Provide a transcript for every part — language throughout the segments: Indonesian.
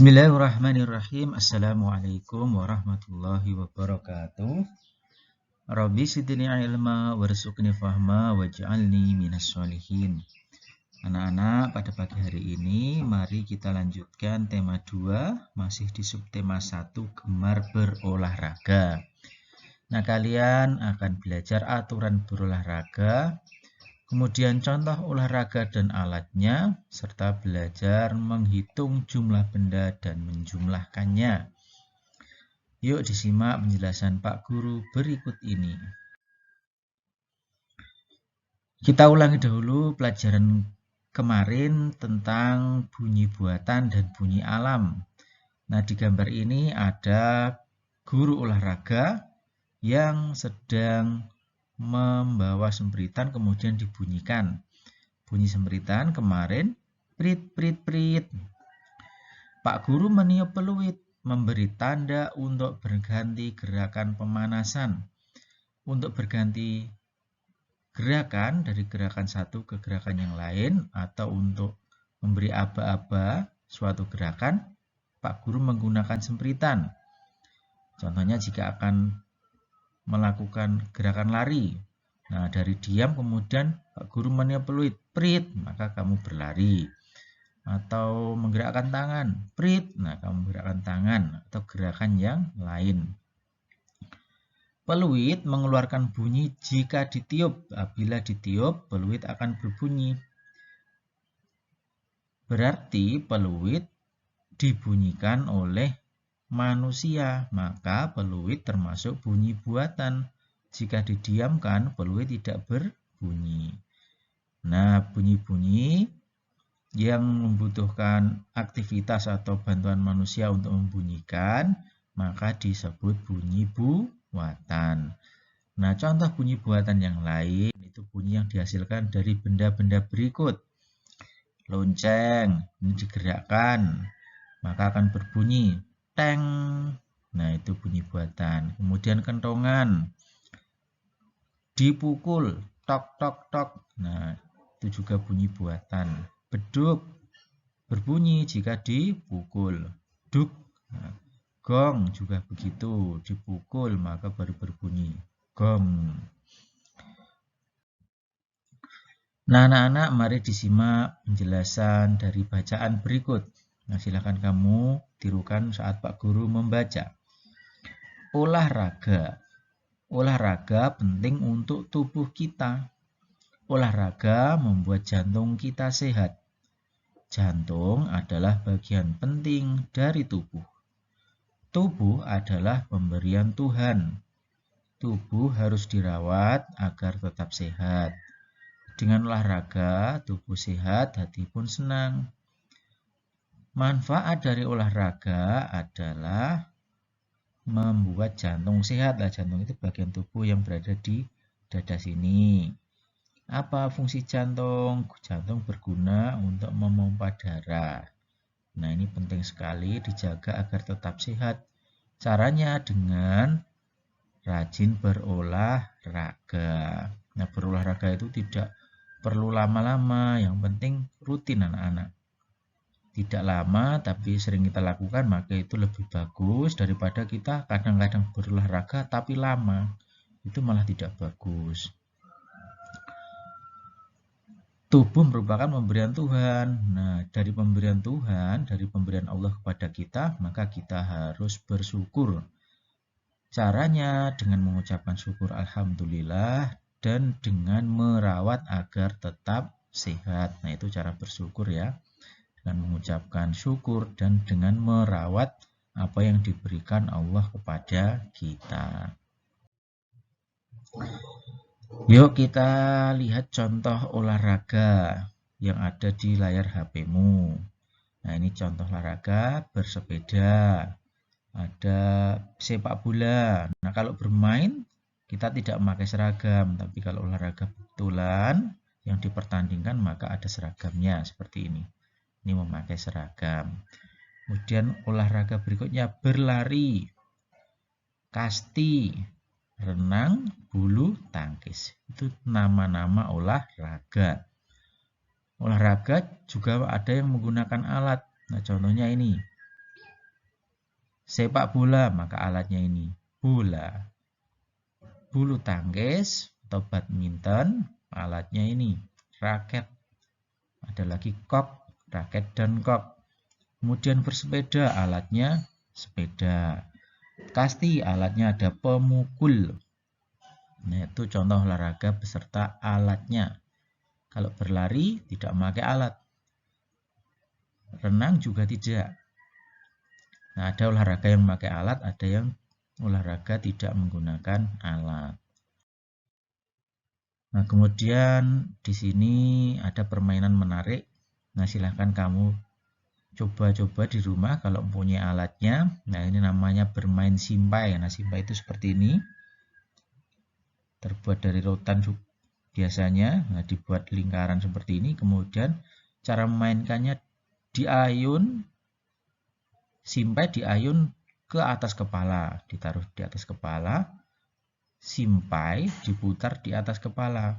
Bismillahirrahmanirrahim. Assalamualaikum warahmatullahi wabarakatuh. Rabbi zidni ilma warzuqni fahma waj'alni minas sholihin. Anak-anak, pada pagi hari ini mari kita lanjutkan tema 2, masih di subtema 1, gemar berolahraga. Nah, kalian akan belajar aturan berolahraga, kemudian contoh olahraga dan alatnya, serta belajar menghitung jumlah benda dan menjumlahkannya. Yuk disimak penjelasan Pak Guru berikut ini. Kita ulangi dahulu pelajaran kemarin tentang bunyi buatan dan bunyi alam. Nah, di gambar ini ada guru olahraga yang sedang membawa sempritan kemudian dibunyikan. Bunyi sempritan kemarin, prit prit prit. Pak Guru meniup peluit, memberi tanda untuk berganti gerakan pemanasan. Untuk berganti gerakan dari gerakan satu ke gerakan yang lain, atau untuk memberi aba-aba suatu gerakan, Pak Guru menggunakan sempritan. Contohnya jika akan melakukan gerakan lari. Nah, dari diam kemudian Pak Guru meniup peluit, prit, maka kamu berlari. Atau menggerakkan tangan, prit, nah kamu menggerakkan tangan, atau gerakan yang lain. Peluit mengeluarkan bunyi jika ditiup. Apabila ditiup, peluit akan berbunyi. Berarti peluit dibunyikan oleh manusia, maka peluit termasuk bunyi buatan. Jika didiamkan, peluit tidak berbunyi. Nah, bunyi-bunyi yang membutuhkan aktivitas atau bantuan manusia untuk membunyikan, maka disebut bunyi buatan. Nah, contoh bunyi buatan yang lain itu bunyi yang dihasilkan dari benda-benda berikut. Lonceng, ini digerakkan, maka akan berbunyi teng. Nah, itu bunyi buatan. Kemudian kentongan, dipukul, tok tok tok. Nah, itu juga bunyi buatan. Beduk berbunyi jika dipukul, duk. Nah, gong juga begitu, dipukul maka baru berbunyi, gong. Nah, anak-anak, mari disimak penjelasan dari bacaan berikut. Nah, silakan kamu tirukan saat Pak Guru membaca. Olahraga. Olahraga penting untuk tubuh kita. Olahraga membuat jantung kita sehat. Jantung adalah bagian penting dari tubuh. Tubuh adalah pemberian Tuhan. Tubuh harus dirawat agar tetap sehat. Dengan olahraga, tubuh sehat, hati pun senang. Manfaat dari olahraga adalah membuat jantung sehat. Nah, jantung itu bagian tubuh yang berada di dada sini. Apa fungsi jantung? Jantung berguna untuk memompa darah. Nah, ini penting sekali dijaga agar tetap sehat. Caranya dengan rajin berolahraga. Nah, berolahraga itu tidak perlu lama-lama, yang penting rutin anak-anak. Tidak lama tapi sering kita lakukan, maka itu lebih bagus daripada kita kadang-kadang berolahraga tapi lama. Itu malah tidak bagus. Tubuh merupakan pemberian Tuhan. Nah, dari pemberian Tuhan, dari pemberian Allah kepada kita, maka kita harus bersyukur. Caranya dengan mengucapkan syukur alhamdulillah dan dengan merawat agar tetap sehat. Nah, itu cara bersyukur ya. Dengan mengucapkan syukur dan dengan merawat apa yang diberikan Allah kepada kita. Yuk kita lihat contoh olahraga yang ada di layar HP-mu. Nah, ini contoh olahraga bersepeda. Ada sepak bola. Nah, kalau bermain kita tidak memakai seragam, tapi kalau olahraga betulan yang dipertandingkan maka ada seragamnya seperti ini. Ini memakai seragam. Kemudian olahraga berikutnya berlari, kasti, renang, bulu tangkis. Itu nama-nama olahraga. Olahraga juga ada yang menggunakan alat. Nah, contohnya ini. Sepak bola, maka alatnya ini bola. Bulu tangkis atau badminton, alatnya ini raket. Ada lagi kok, raket dan kok. Kemudian bersepeda, alatnya sepeda. Kasti, alatnya ada pemukul. Nah, itu contoh olahraga beserta alatnya. Kalau berlari tidak memakai alat. Renang juga tidak. Nah, ada olahraga yang memakai alat, ada yang olahraga tidak menggunakan alat. Nah, kemudian di sini ada permainan menarik. Nah, silahkan kamu coba-coba di rumah kalau punya alatnya. Nah, ini namanya bermain simpai. Nah, simpai itu seperti ini. Terbuat dari rotan biasanya. Nah, dibuat lingkaran seperti ini. Kemudian cara memainkannya diayun, simpai diayun ke atas kepala. Ditaruh di atas kepala. Simpai diputar di atas kepala.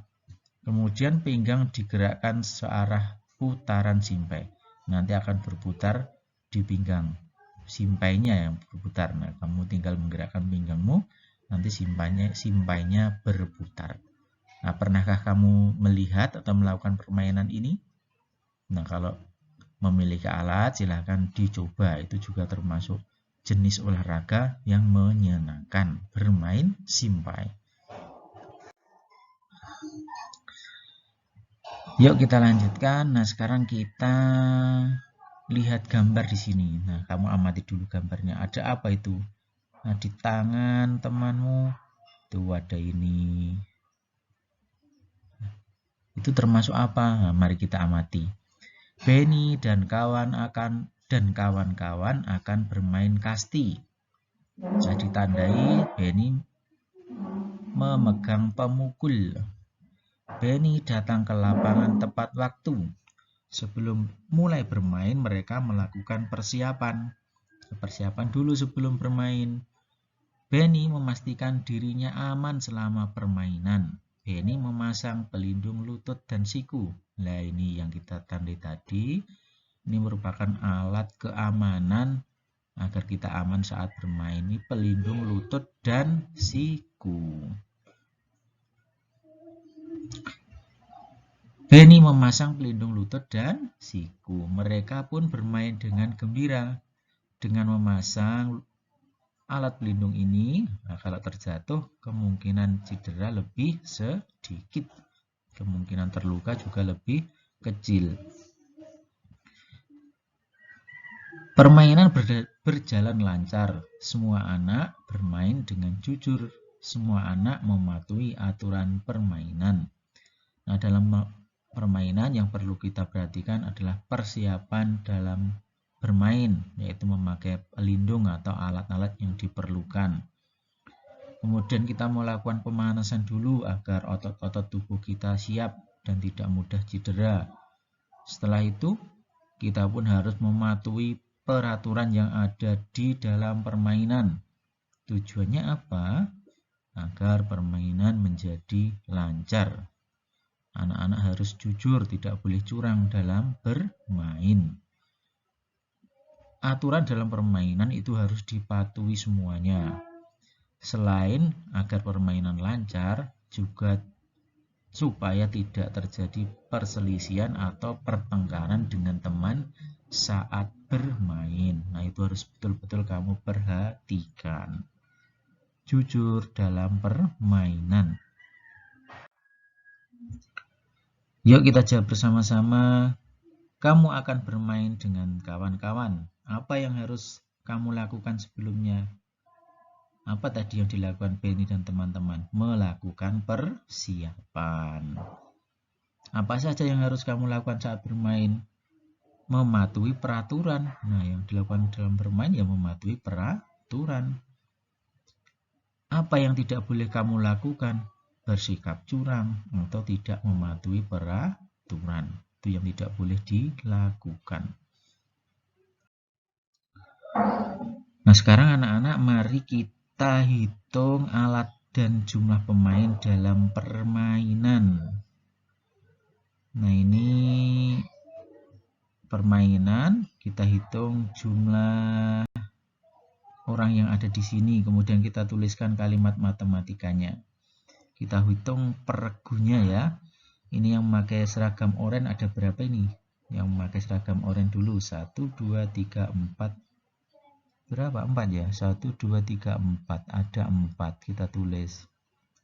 Kemudian pinggang digerakkan searah putaran simpai. Nanti akan berputar di pinggang. Simpainya yang berputar. Nah, kamu tinggal menggerakkan pinggangmu, nanti simpainya berputar. Nah, pernahkah kamu melihat atau melakukan permainan ini? Nah, kalau memiliki alat, silahkan dicoba. Itu juga termasuk jenis olahraga yang menyenangkan, bermain simpai. Yuk kita lanjutkan. Nah, sekarang kita lihat gambar di sini. Nah, kamu amati dulu gambarnya. Ada apa itu? Nah, di tangan temanmu itu ada ini. Itu termasuk apa? Nah, mari kita amati. Benny dan kawan-kawan akan bermain kasti. Nah, ditandai Benny memegang pemukul. Benny datang ke lapangan tepat waktu. Sebelum mulai bermain, mereka melakukan persiapan. Persiapan dulu sebelum bermain. Benny memastikan dirinya aman selama permainan. Benny memasang pelindung lutut dan siku. Nah, ini yang kita tandai tadi. Ini merupakan alat keamanan agar kita aman saat bermain. Ini pelindung lutut dan siku. Benny memasang pelindung lutut dan siku. Mereka pun bermain dengan gembira. Dengan memasang alat pelindung ini, nah kalau terjatuh kemungkinan cedera lebih sedikit. Kemungkinan terluka juga lebih kecil. Permainan berjalan lancar. Semua anak bermain dengan jujur. Semua anak mematuhi aturan permainan. Nah, dalam permainan yang perlu kita perhatikan adalah persiapan dalam bermain, yaitu memakai pelindung atau alat-alat yang diperlukan. Kemudian kita melakukan pemanasan dulu agar otot-otot tubuh kita siap dan tidak mudah cedera. Setelah itu, kita pun harus mematuhi peraturan yang ada di dalam permainan. Tujuannya apa? Agar permainan menjadi lancar. Anak-anak harus jujur, tidak boleh curang dalam bermain. Aturan dalam permainan itu harus dipatuhi semuanya. Selain agar permainan lancar, juga supaya tidak terjadi perselisihan atau pertengkaran dengan teman saat bermain. Nah, itu harus betul-betul kamu perhatikan. Jujur dalam permainan. Yuk kita jawab bersama-sama. Kamu akan bermain dengan kawan-kawan. Apa yang harus kamu lakukan sebelumnya? Apa tadi yang dilakukan Benny dan teman-teman? Melakukan persiapan. Apa saja yang harus kamu lakukan saat bermain? Mematuhi peraturan. Nah, yang dilakukan dalam bermain ya mematuhi peraturan. Apa yang tidak boleh kamu lakukan? Bersikap curang atau tidak mematuhi peraturan. Itu yang tidak boleh dilakukan. Nah, sekarang anak-anak mari kita hitung alat dan jumlah pemain dalam permainan. Nah, ini permainan, kita hitung jumlah orang yang ada di sini, kemudian kita tuliskan kalimat matematikanya. Kita hitung per regunya ya. Ini yang memakai seragam oranye ada berapa ini? Yang memakai seragam oranye dulu, 1, 2, 3, 4. Berapa? 4 ya? 1, 2, 3, 4. Ada 4, kita tulis.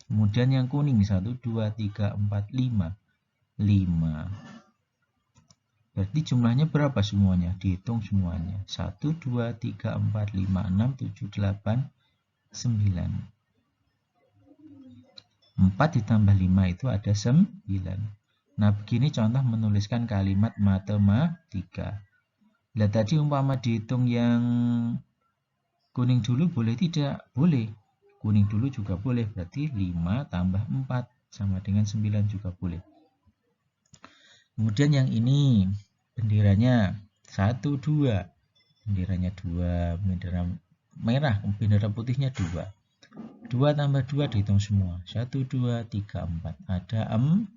Kemudian yang kuning, 1, 2, 3, 4, 5. 5. Berarti jumlahnya berapa semuanya? Dihitung semuanya. 1, 2, 3, 4, 5, 6, 7, 8, 9. 4 ditambah 5 itu ada 9. Nah, begini contoh menuliskan kalimat matematika. Bila tadi umpama dihitung yang kuning dulu boleh tidak? Boleh. Kuning dulu juga boleh. Berarti 5 tambah 4 sama dengan 9 juga boleh. Kemudian yang ini benderanya 1, 2. Benderanya 2, bendera merah, bendera putihnya 2. 2 tambah 2 dihitung semua. 1, 2, 3, 4. Ada 4.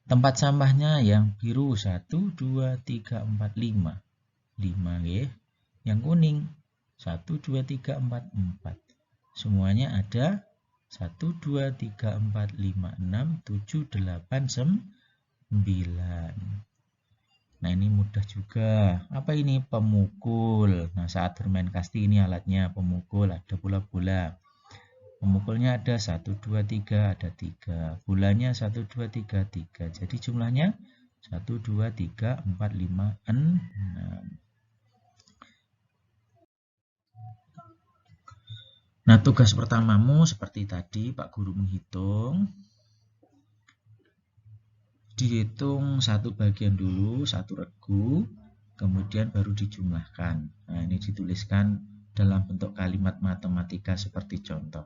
Tempat sampahnya yang biru 1, 2, 3, 4, 5. 5 ya. Yang kuning 1, 2, 3, 4, 4. Semuanya ada 1, 2, 3, 4, 5, 6, 7, 8, 9. Nah, ini mudah juga. Apa ini? Pemukul. Nah, saat bermain kasti ini alatnya pemukul. Ada pula bola. Pemukulnya ada 1, 2, 3. Ada 3. Bolanya 1, 2, 3, 3. Jadi jumlahnya 1, 2, 3, 4, 5, 6. Nah, tugas pertamamu seperti tadi Pak Guru menghitung. Dihitung satu bagian dulu, satu regu, kemudian baru dijumlahkan. Nah, ini dituliskan dalam bentuk kalimat matematika seperti contoh.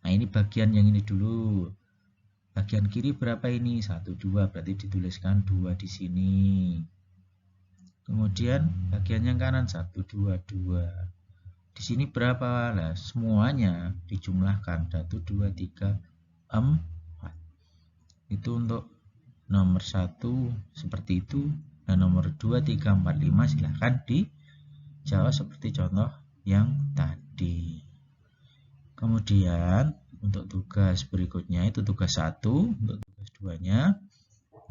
Nah, ini bagian yang ini dulu. Bagian kiri berapa ini? 1, 2, berarti dituliskan 2 di sini. Kemudian bagian yang kanan 1, 2, 2. Di sini berapa? Nah, semuanya dijumlahkan 1, 2, 3, 4. Itu untuk nomor 1 seperti itu. Dan nomor 2, 3, 4, 5 silahkan dijawab seperti contoh yang tadi. Kemudian untuk tugas berikutnya itu tugas 1, untuk tugas 2-nya.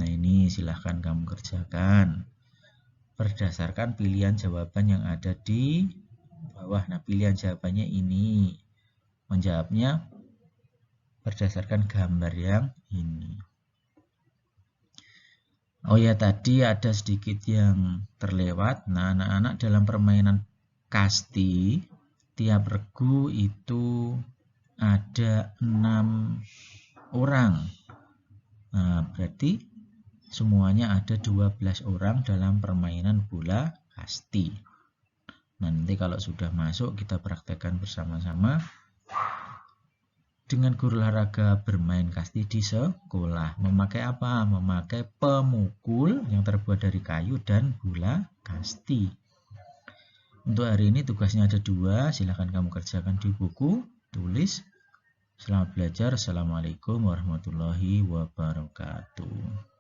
Nah, ini silahkan kamu kerjakan berdasarkan pilihan jawaban yang ada di bawah. Nah, pilihan jawabannya ini. Menjawabnya berdasarkan gambar yang ini. Oh ya, tadi ada sedikit yang terlewat. Nah, anak-anak dalam permainan kasti, tiap regu itu ada 6 orang. Nah, berarti semuanya ada 12 orang dalam permainan bola kasti. Nanti kalau sudah masuk kita praktekkan bersama-sama dengan guru olahraga bermain kasti di sekolah. Memakai apa? Memakai pemukul yang terbuat dari kayu dan bola kasti. Untuk hari ini tugasnya ada 2. Silahkan kamu kerjakan di buku, tulis. Selamat belajar. Assalamualaikum warahmatullahi wabarakatuh.